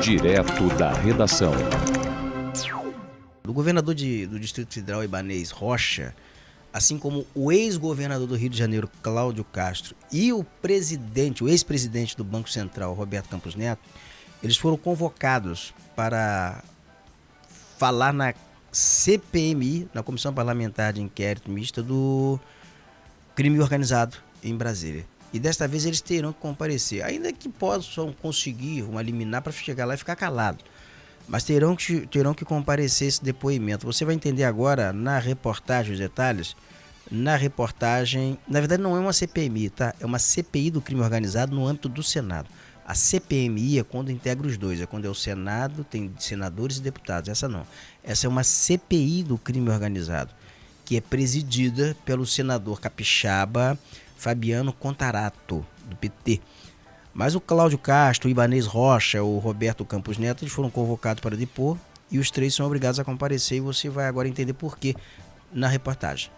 Direto da redação. O governador do Distrito Federal, Ibanez Rocha, assim como o ex-governador do Rio de Janeiro, Cláudio Castro, e o ex-presidente do Banco Central, Roberto Campos Neto, eles foram convocados para falar na CPMI, na Comissão Parlamentar de Inquérito Mista do Crime Organizado em Brasília. E desta vez eles terão que comparecer, ainda que possam conseguir uma liminar para chegar lá e ficar calado. Mas terão que comparecer esse depoimento. Você vai entender agora na reportagem os detalhes. Na reportagem, na verdade não é uma CPMI, tá? É uma CPI do crime organizado no âmbito do Senado. A CPMI é quando integra os dois, é quando é o Senado, tem senadores e deputados. Essa não. Essa é uma CPI do crime organizado, que é presidida pelo senador capixaba Fabiano Contarato, do PT. Mas o Cláudio Castro, o Ibanez Rocha, o Roberto Campos Neto, eles foram convocados para depor e os três são obrigados a comparecer e você vai agora entender por quê na reportagem.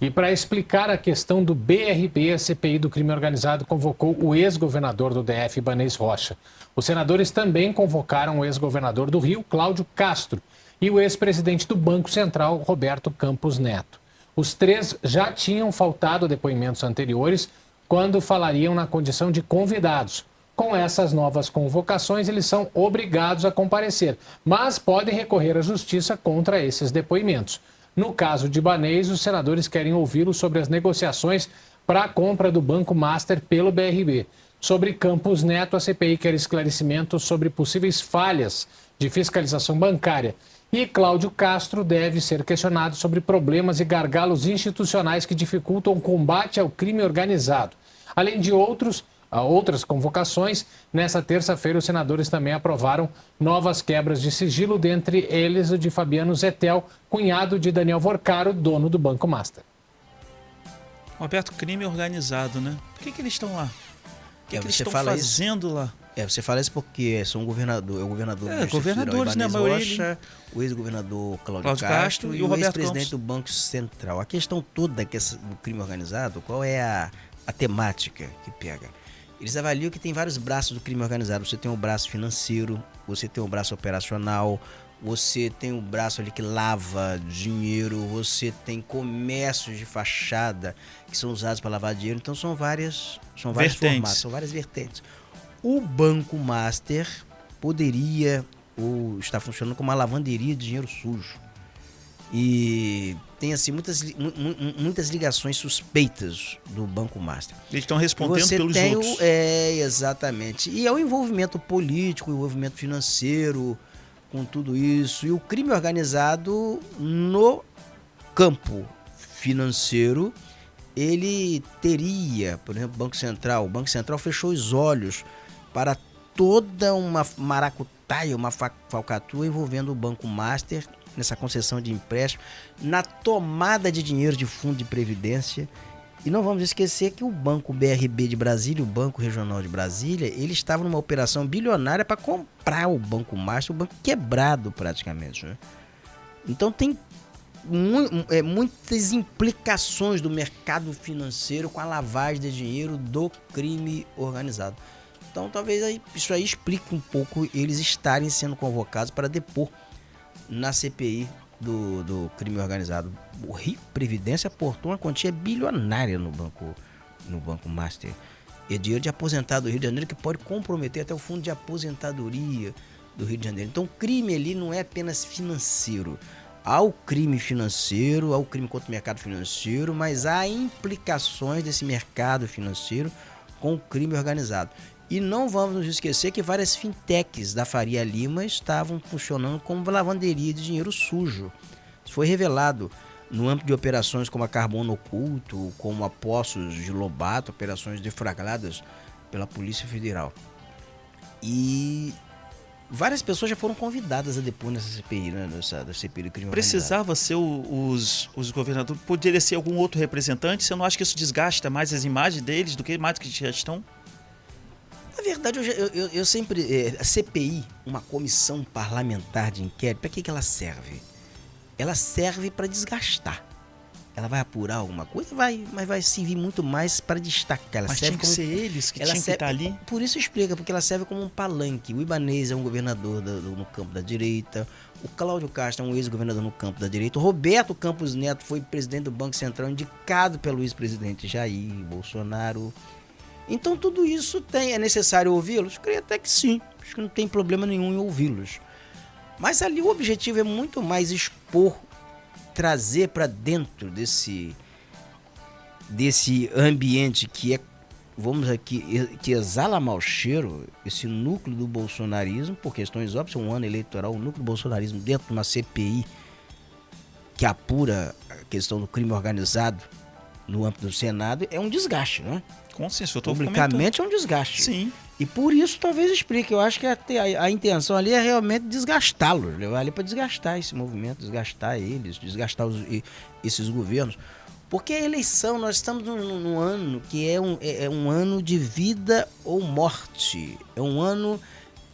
E para explicar a questão do BRB, a CPI do crime organizado convocou o ex-governador do DF, Ibanez Rocha. Os senadores também convocaram o ex-governador do Rio, Cláudio Castro, e o ex-presidente do Banco Central, Roberto Campos Neto. Os três já tinham faltado a depoimentos anteriores, quando falariam na condição de convidados. Com essas novas convocações, eles são obrigados a comparecer, mas podem recorrer à justiça contra esses depoimentos. No caso de Ibanez, os senadores querem ouvi-lo sobre as negociações para a compra do Banco Master pelo BRB. Sobre Campos Neto, a CPI quer esclarecimentos sobre possíveis falhas de fiscalização bancária. E Cláudio Castro deve ser questionado sobre problemas e gargalos institucionais que dificultam o combate ao crime organizado. Além de outras convocações, nesta terça-feira os senadores também aprovaram novas quebras de sigilo, dentre eles o de Fabiano Zettel, cunhado de Daniel Vorcaro, dono do Banco Master. Roberto, crime organizado, né? Por que eles estão lá? O que eles estão fazendo lá? Você fala isso porque são o governador governadores, né? Rocha, o ex-governador Cláudio Castro e o ex-presidente do Banco Central. A questão toda do crime organizado, qual é a temática que pega? Eles avaliam que tem vários braços do crime organizado. Você tem o braço financeiro, você tem o braço operacional, você tem o braço ali que lava dinheiro, você tem comércios de fachada que são usados para lavar dinheiro. Então são vários formatos, são várias vertentes. O Banco Master poderia ou está funcionando como uma lavanderia de dinheiro sujo. E tem assim muitas ligações suspeitas do Banco Master. Eles estão respondendo pelos outros. Exatamente. E é o envolvimento político, o envolvimento financeiro com tudo isso. E o crime organizado no campo financeiro, ele teria, por exemplo, o Banco Central fechou os olhos para toda uma maracutaia, uma falcatrua envolvendo o Banco Master nessa concessão de empréstimo, na tomada de dinheiro de fundo de previdência. E não vamos esquecer que o Banco BRB de Brasília, o Banco Regional de Brasília, ele estava numa operação bilionária para comprar o Banco Master, o banco quebrado praticamente, né? Então tem muitas implicações do mercado financeiro com a lavagem de dinheiro do crime organizado. Então talvez isso aí explique um pouco eles estarem sendo convocados para depor na CPI do crime organizado. O Rio Previdência aportou uma quantia bilionária no Banco Master. É dinheiro de aposentado do Rio de Janeiro que pode comprometer até o fundo de aposentadoria do Rio de Janeiro. Então o crime ali não é apenas financeiro. Há o crime financeiro, há o crime contra o mercado financeiro, mas há implicações desse mercado financeiro com o crime organizado. E não vamos nos esquecer que várias fintechs da Faria Lima estavam funcionando como lavanderia de dinheiro sujo. Isso foi revelado no âmbito de operações como a Carbono Oculto, como a Poços de Lobato, operações deflagradas pela Polícia Federal. E várias pessoas já foram convidadas a depor nessa CPI, né? Da CPI do crime organizado. Precisava ser os governadores? Poderia ser algum outro representante? Você não acha que isso desgasta mais as imagens deles do que mais que já estão? Na verdade, eu sempre... a CPI, uma comissão parlamentar de inquérito, para que ela serve? Ela serve para desgastar. Ela vai apurar alguma coisa? Vai, mas vai servir muito mais para destacar. Ela Mas serve tinha que como... ser eles que ela tinham que estar ali. Por isso explica, porque ela serve como um palanque. O Ibanez é um governador no campo da direita, o Cláudio Castro é um ex-governador no campo da direita, o Roberto Campos Neto foi presidente do Banco Central, indicado pelo ex-presidente Jair Bolsonaro. Então tudo isso é necessário ouvi-los? Eu creio até que sim, acho que não tem problema nenhum em ouvi-los. Mas ali o objetivo é muito mais expor, trazer para dentro desse ambiente que é, vamos aqui, que exala mau cheiro, esse núcleo do bolsonarismo, por questões óbvias, é um ano eleitoral, o núcleo do bolsonarismo dentro de uma CPI que apura a questão do crime organizado no âmbito do Senado, é um desgaste, né? Com certeza, eu tô Publicamente é um desgaste. Sim. E por isso talvez explique. Eu acho que a intenção ali é realmente desgastá-los, levar ali para desgastar esse movimento, desgastar eles, desgastar esses governos. Porque a eleição, nós estamos num ano que é um ano de vida ou morte. É um ano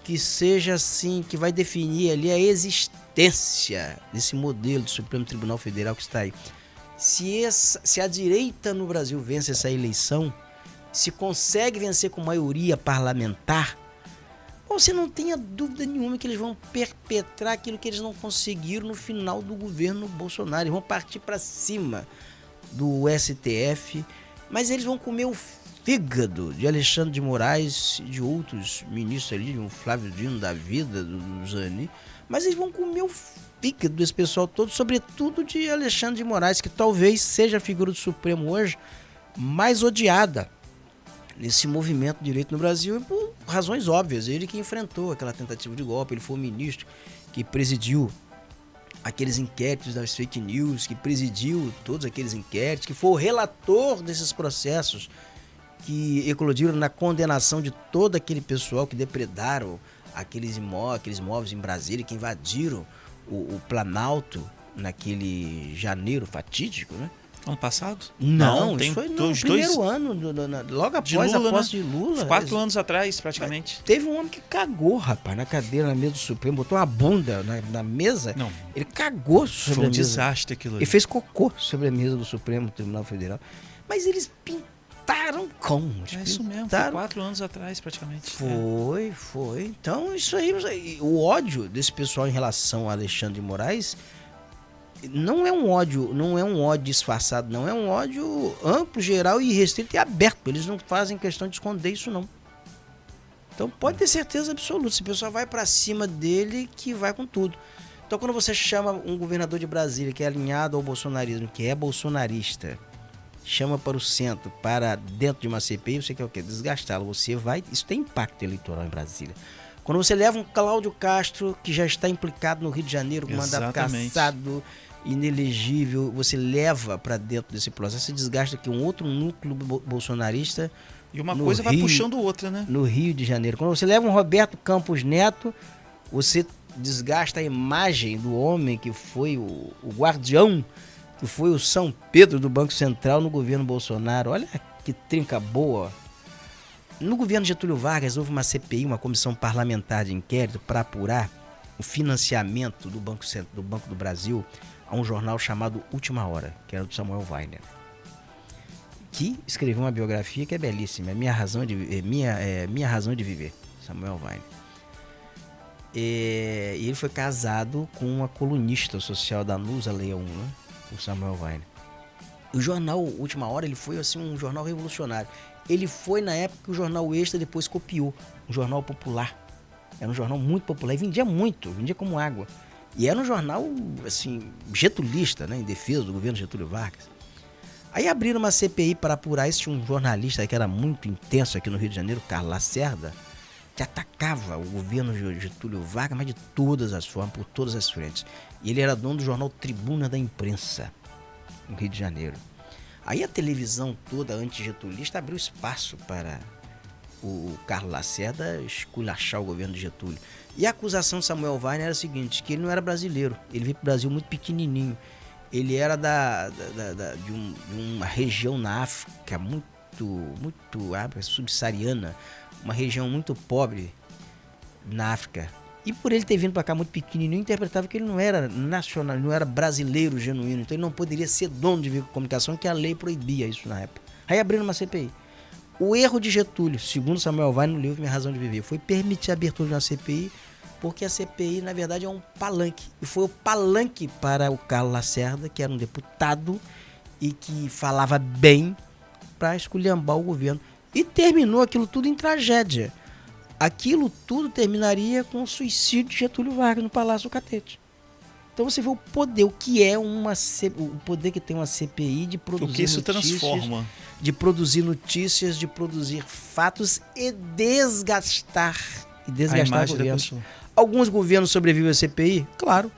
que seja assim, que vai definir ali a existência desse modelo do Supremo Tribunal Federal que está aí. Se a direita no Brasil vence essa eleição, se consegue vencer com maioria parlamentar, você não tenha dúvida nenhuma que eles vão perpetrar aquilo que eles não conseguiram no final do governo Bolsonaro. Eles vão partir para cima do STF, mas eles vão comer o fígado de Alexandre de Moraes e de outros ministros ali, de um Flávio Dino da vida, do Zani, mas eles vão comer o fígado desse pessoal todo, sobretudo de Alexandre de Moraes, que talvez seja a figura do Supremo hoje mais odiada nesse movimento de direito no Brasil, e por razões óbvias. Ele que enfrentou aquela tentativa de golpe, ele foi o ministro que presidiu aqueles inquéritos das fake news, que presidiu todos aqueles inquéritos, que foi o relator desses processos que eclodiram na condenação de todo aquele pessoal que depredaram aqueles imóveis em Brasília, que invadiram o Planalto naquele janeiro fatídico, né? Ano passado? Não, tem isso foi no primeiro ano, logo após a posse de Lula. 4 anos atrás, praticamente. Mas teve um homem que cagou, rapaz, na cadeira, na mesa do Supremo, botou uma bunda na mesa. Não. Ele cagou sobre Foi a um mesa. desastre aquilo ali. Ele fez cocô sobre a mesa do Supremo Tribunal Federal. Mas eles pintaram como? É isso mesmo, foi 4 anos atrás, praticamente. Foi. Então, isso aí, o ódio desse pessoal em relação a Alexandre de Moraes não é um ódio disfarçado, não é um ódio amplo, geral e restrito e aberto. Eles não fazem questão de esconder isso, não. Então pode ter certeza absoluta, se o pessoal vai pra cima dele, que vai com tudo. Então quando você chama um governador de Brasília que é alinhado ao bolsonarismo, que é bolsonarista, chama para o centro, para dentro de uma CPI, você quer o quê? Desgastá-lo. Isso tem impacto eleitoral em Brasília. Quando você leva um Cláudio Castro, que já está implicado no Rio de Janeiro, com mandato cassado, inelegível, você leva para dentro desse processo, você desgasta aqui um outro núcleo bolsonarista. E uma coisa vai puxando outra, né? No Rio de Janeiro. Quando você leva um Roberto Campos Neto, você desgasta a imagem do homem que foi o guardião, que foi o São Pedro do Banco Central no governo Bolsonaro. Olha que trinca boa. No governo Getúlio Vargas houve uma CPI, uma comissão parlamentar de inquérito, para apurar o financiamento do Banco do Brasil a um jornal chamado Última Hora, que era do Samuel Weiner, que escreveu uma biografia que é belíssima, Minha Razão de Viver, Samuel Weiner. E ele foi casado com uma colunista social da Nusa Leão, né? O Samuel Weiner. O jornal Última Hora, ele foi assim um jornal revolucionário. Ele foi na época que o jornal Extra depois copiou, um jornal popular. Era um jornal muito popular e vendia como água. E era um jornal, assim, getulista, né, em defesa do governo Getúlio Vargas. Aí abriram uma CPI para apurar isso. Tinha um jornalista que era muito intenso aqui no Rio de Janeiro, Carlos Lacerda, que atacava o governo Getúlio Vargas, mas de todas as formas, por todas as frentes. E ele era dono do jornal Tribuna da Imprensa, no Rio de Janeiro. Aí a televisão toda anti-getulista abriu espaço para o Carlos Lacerda esculachar o governo de Getúlio. E a acusação de Samuel Weiner era a seguinte, que ele não era brasileiro, ele veio para o Brasil muito pequenininho. Ele era de uma região na África muito subsaariana, uma região muito pobre na África. E por ele ter vindo para cá muito pequenininho, interpretava que ele não era nacional, não era brasileiro genuíno. Então ele não poderia ser dono de veículo de comunicação, que a lei proibia isso na época. Aí abriram uma CPI. O erro de Getúlio, segundo Samuel Weiner no livro Minha Razão de Viver, foi permitir a abertura de uma CPI, porque a CPI, na verdade, é um palanque. E foi o palanque para o Carlos Lacerda, que era um deputado e que falava bem, para esculhambar o governo. E terminou aquilo tudo em tragédia. Aquilo tudo terminaria com o suicídio de Getúlio Vargas no Palácio do Catete. Então você vê o poder, o que é o poder que tem uma CPI de produzir o que isso notícias, transforma. de produzir notícias, de produzir fatos e desgastar A o imagem da governo. pessoa. Alguns governos sobrevivem à CPI? Claro.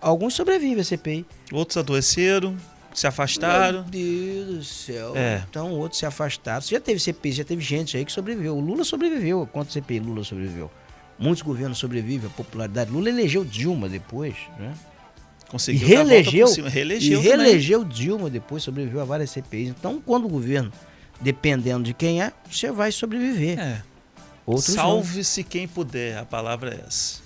Alguns sobrevivem à CPI. Outros adoeceram, se afastaram. Meu Deus do céu. É. Então outros se afastaram. Já teve CPI, já teve gente aí que sobreviveu. O Lula sobreviveu. Quanto CPI Lula sobreviveu? Muitos governos sobrevivem. A popularidade. Lula elegeu Dilma depois, né? Conseguiu E dar a volta reelegeu, por cima. Reelegeu e também. reelegeu Dilma depois, sobreviveu a várias CPIs. Então, quando o governo, dependendo de quem é, você vai sobreviver. É. Outros não. Salve-se quem puder, a palavra é essa.